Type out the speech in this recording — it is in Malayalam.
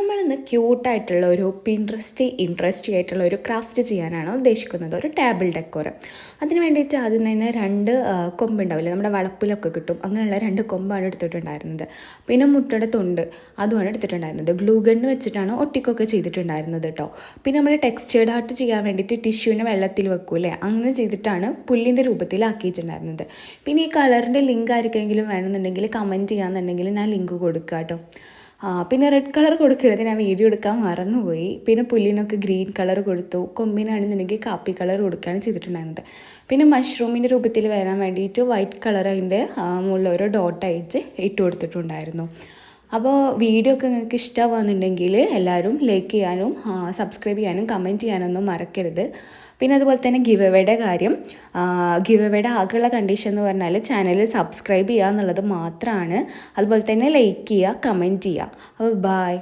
നമ്മളിന്ന് ക്യൂട്ടായിട്ടുള്ള ഒരു ഇൻട്രസ്റ്റി ആയിട്ടുള്ള ഒരു ക്രാഫ്റ്റ് ചെയ്യാനാണ് ഉദ്ദേശിക്കുന്നത്, ഒരു ടേബിൾ ഡെക്കോർ. അതിന് വേണ്ടിയിട്ട് ആദ്യം തന്നെ രണ്ട് കൊമ്പുണ്ടാവില്ലേ, നമ്മുടെ വളപ്പിലൊക്കെ കിട്ടും, അങ്ങനെയുള്ള രണ്ട് കൊമ്പാണ് എടുത്തിട്ടുണ്ടായിരുന്നത്. പിന്നെ മുട്ടയുടെ തൊണ്ട് അതുമാണ് എടുത്തിട്ടുണ്ടായിരുന്നത്. ഗ്ലൂ ഗണ്ണ് വെച്ചിട്ടാണ് ഒട്ടിക്കൊക്കെ ചെയ്തിട്ടുണ്ടായിരുന്നത് കേട്ടോ. പിന്നെ നമ്മൾ ടെക്സ്ചേർഡ് ആർട്ട് ചെയ്യാൻ വേണ്ടിയിട്ട് ടിഷ്യൂവിനെ വെള്ളത്തിൽ വെക്കൂലേ, അങ്ങനെ ചെയ്തിട്ടാണ് പുല്ലിൻ്റെ രൂപത്തിലാക്കിയിട്ടുണ്ടായിരുന്നത്. പിന്നെ ഈ കളറിൻ്റെ ലിങ്ക് ആർക്കെങ്കിലും വേണമെന്നുണ്ടെങ്കിൽ കമൻറ്റ് ചെയ്യാമെന്നുണ്ടെങ്കിൽ ഞാൻ ലിങ്ക് കൊടുക്കാം കേട്ടോ. പിന്നെ റെഡ് കളർ കൊടുക്കുന്നത് ഞാൻ വീഡിയോ എടുക്കാൻ മറന്നുപോയി. പിന്നെ പുല്ലിനൊക്കെ ഗ്രീൻ കളർ കൊടുത്തു, കൊമ്പിനാണെന്നുണ്ടെങ്കിൽ കാപ്പി കളർ കൊടുക്കുകയാണ് ചെയ്തിട്ടുണ്ടായിരുന്നത്. പിന്നെ മഷ്റൂമിൻ്റെ രൂപത്തിൽ വരാൻ വേണ്ടിയിട്ട് വൈറ്റ് കളർ അതിൻ്റെ മുകളിൽ ഓരോ ഡോട്ടായിട്ട് ഇട്ട് കൊടുത്തിട്ടുണ്ടായിരുന്നു. അപ്പോൾ വീഡിയോ ഒക്കെ നിങ്ങൾക്ക് ഇഷ്ടമാകുന്നുണ്ടെങ്കിൽ എല്ലാവരും ലൈക്ക് ചെയ്യാനും സബ്സ്ക്രൈബ് ചെയ്യാനും കമൻറ്റ് ചെയ്യാനൊന്നും മറക്കരുത്. പിന്നെ അതുപോലെ തന്നെ ഗിവ് എവേയുടെ കാര്യം, ഗിവ് എവേയുടെ ആകെയുള്ള കണ്ടീഷൻ എന്ന് പറഞ്ഞാൽ ചാനൽ സബ്സ്ക്രൈബ് ചെയ്യുക എന്നുള്ളത് മാത്രമാണ്. അതുപോലെ തന്നെ ലൈക്ക് ചെയ്യുക, കമൻറ്റ് ചെയ്യുക. അപ്പോൾ ബൈ.